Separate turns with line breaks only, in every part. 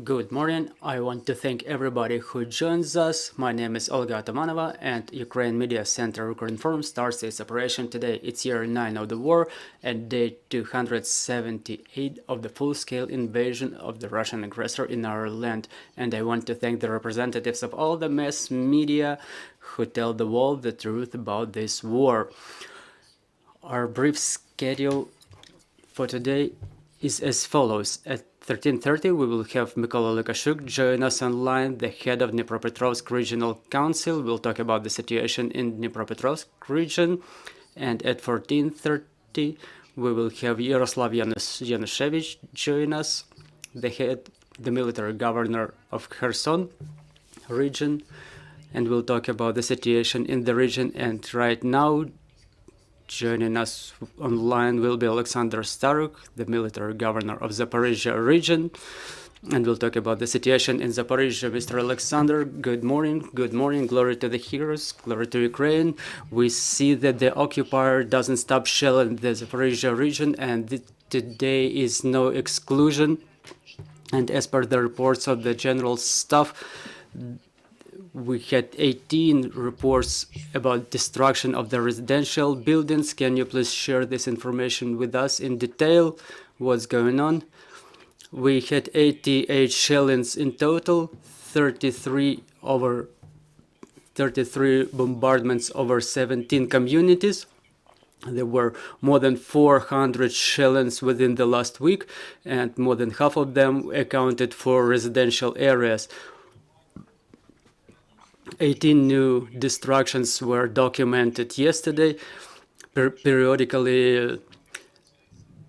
Good morning. I want to thank everybody who joins us. My name is Olga Atamanova, and Ukraine Media Center Ukrinform starts its operation today. It's year 9 of the war and day 278 of the full-scale invasion of the Russian aggressor in our land. And I want to thank the representatives of all the mass media who tell the world the truth about this war. Our brief schedule for today is as follows. At 13:30 we will have Mykola Lukashuk join us online, the head of Dnipropetrovsk Regional Council. We'll talk about the situation in Dnipropetrovsk region. And at 14:30 we will have Yaroslav Yanushevich join us, the military governor of Kherson region, and we'll talk about the situation in the region. And right now joining us online will be Oleksandr Starukh, the military governor of Zaporizhzhia region, and we'll talk about the situation in Zaporizhzhia. Mr. Oleksandr, good morning. Good morning. Glory to the heroes. Glory to Ukraine. We see that the occupier doesn't stop shelling the Zaporizhzhia region, and today is no exclusion. And as per the reports of the general staff, we had 18 reports about destruction of the residential buildings. Can you please share this information with us in detail? What's going on? We had 88 shellings in total, 33 bombardments over 17 communities. There were more than 400 shellings within the last week, and more than half of them accounted for residential areas. 18 new destructions were documented yesterday. Periodically,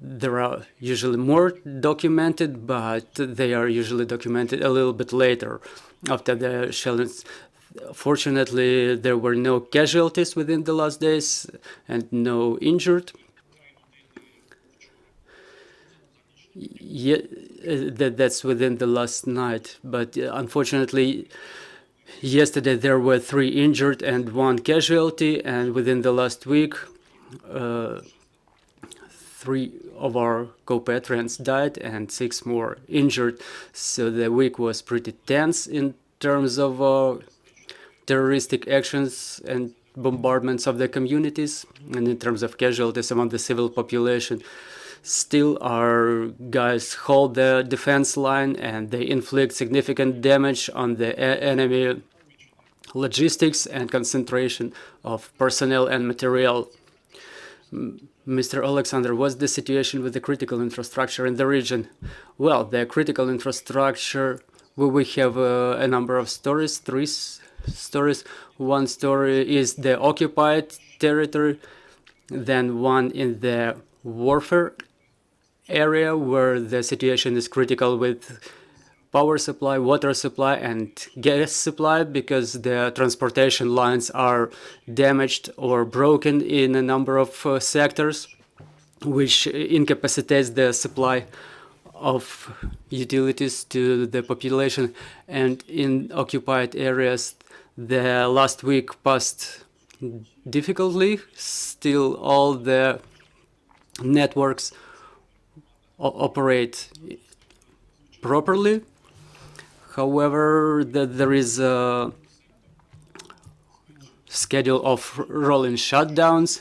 there are usually more documented, but they are usually documented a little bit later after the shellings. Fortunately, there were no casualties within the last days and no injured. Yeah, that's within the last night, but unfortunately, yesterday there were 3 injured and 1 casualty, and within the last week 3 of our compatriots died and 6 more injured. So the week was pretty tense in terms of terroristic actions and bombardments of the communities, and in terms of casualties among the civil population. Still, our guys hold the defense line and they inflict significant damage on the enemy logistics and concentration of personnel and material. Mr. Oleksandr, what's the situation with the critical infrastructure in the region? Well, the critical infrastructure, we have a number of stories, 3 stories. One story is the occupied territory, then one in the warfare area where the situation is critical with power supply, water supply, and gas supply, because the transportation lines are damaged or broken in a number of sectors, which incapacitates the supply of utilities to the population. And in occupied areas, the last week passed difficultly. Still, all the networks operate properly. However, there is a schedule of rolling shutdowns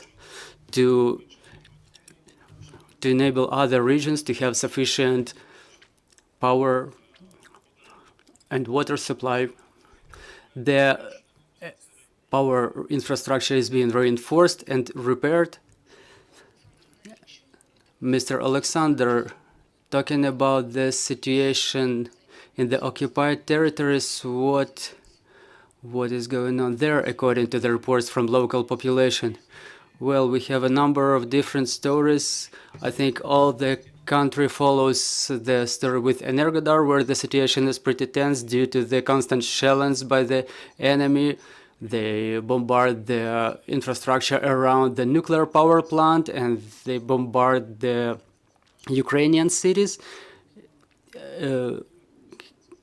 to enable other regions to have sufficient power and water supply. The power infrastructure is being reinforced and repaired. Mr. Oleksandr, talking about the situation in the occupied territories, what is going on there according to the reports from local population? Well, we have a number of different stories. I think all the country follows the story with Energodar, where the situation is pretty tense due to the constant shellings by the enemy. They bombard the infrastructure around the nuclear power plant, and they bombard the Ukrainian cities,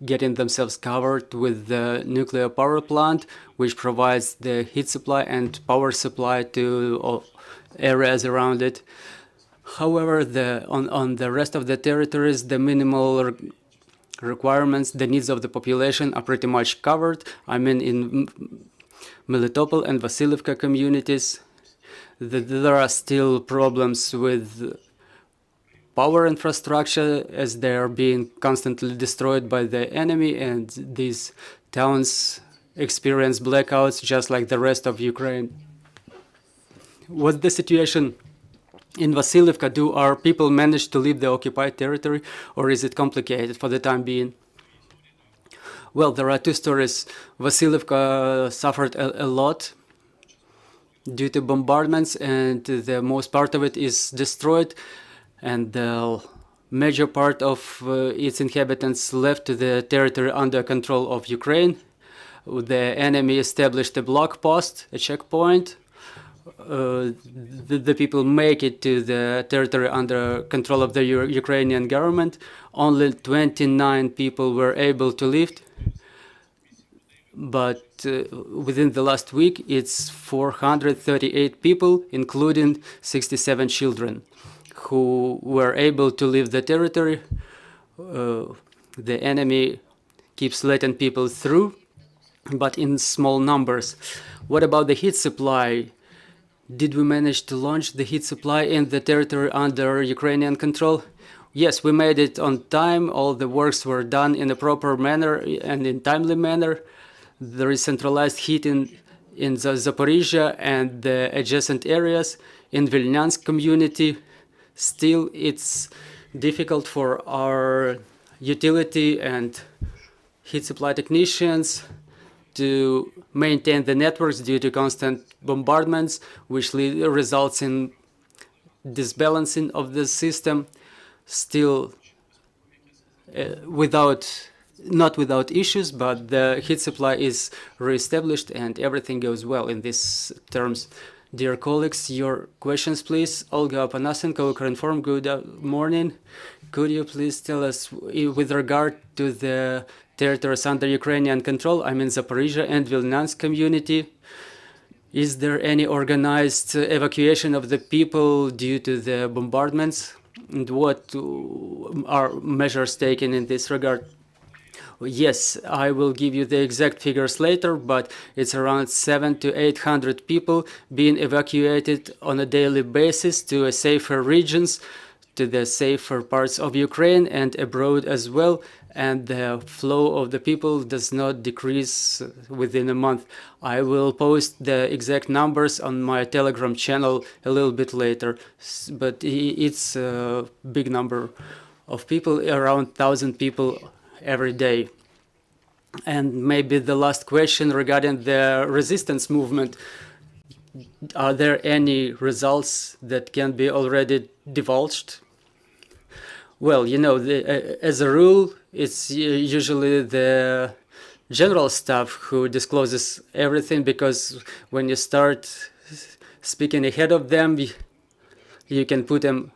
getting themselves covered with the nuclear power plant, which provides the heat supply and power supply to all areas around it. However, on the rest of the territories, the minimal requirements, the needs of the population are pretty much covered. I mean, in Melitopol and Vasilivka communities, there are still problems with power infrastructure as they are being constantly destroyed by the enemy, and these towns experience blackouts just like the rest of Ukraine. What's the situation in Vasilivka? Do our people manage to leave the occupied territory, or is it complicated for the time being? Well, there are two stories. Vasilivka suffered a lot due to bombardments, and the most part of it is destroyed, and the major part of its inhabitants left the territory under control of Ukraine. The enemy established a block post, a checkpoint. The people make it to the territory under control of the Ukrainian government. Only 29 people were able to leave, but within the last week it's 438 people, including 67 children, who were able to leave the territory. The enemy keeps letting people through, but in small numbers. What about the heat supply? Did we manage to launch the heat supply in the territory under Ukrainian control? Yes, we made it on time. All the works were done in a proper manner and in timely manner. There is centralized heat in the Zaporizhzhia and the adjacent areas. In Vilnyansk community, still it's difficult for our utility and heat supply technicians to maintain the networks due to constant bombardments, which results in disbalancing of the system. Still not without issues, but the heat supply is reestablished and everything goes well in these terms. Dear colleagues, your questions, please. Olga Apanasenko, Ukrinform, good morning. Could you please tell us, with regard to the territories under Ukrainian control, I mean Zaporizhzhia and Vilnyansk community, is there any organized evacuation of the people due to the bombardments? And what are measures taken in this regard? Yes, I will give you the exact figures later, but it's around 700 to 800 people being evacuated on a daily basis to safer regions, to the safer parts of Ukraine and abroad as well, and the flow of the people does not decrease within a month. I will post the exact numbers on my Telegram channel a little bit later, but it's a big number of people, around 1,000 people every day. And maybe the last question regarding the resistance movement. Are there any results that can be already divulged? Well, you know, as a rule, it's usually the general staff who discloses everything, because when you start speaking ahead of them, you can put them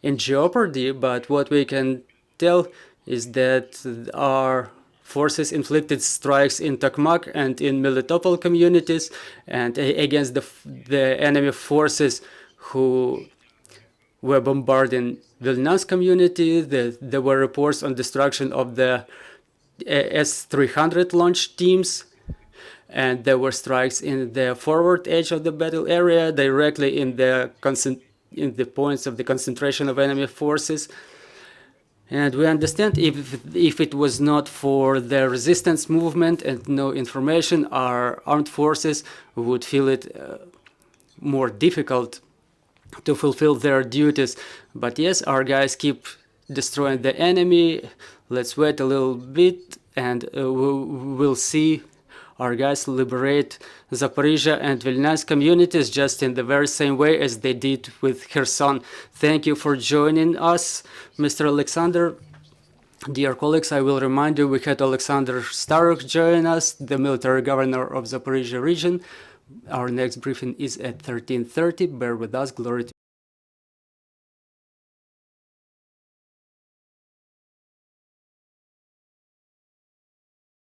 in jeopardy. But what we can tell is that our forces inflicted strikes in Tokmak and in Melitopol communities, and against the enemy forces who were bombarding Vilnyansk community. There were reports on destruction of the S-300 launch teams, and there were strikes in the forward edge of the battle area, directly in the points of the concentration of enemy forces. And we understand if it was not for the resistance movement and no information, our armed forces would feel it more difficult to fulfill their duties. But yes, our guys keep destroying the enemy. Let's wait a little bit and we'll see our guys liberate Zaporizhzhia and Vilnyansk communities just in the very same way as they did with Kherson. Thank you for joining us, Mr. Oleksandr. Dear colleagues, I will remind you we had Oleksandr Starukh join us, the military governor of Zaporizhzhia region. Our next briefing is at 13:30. Bear with us. Glory to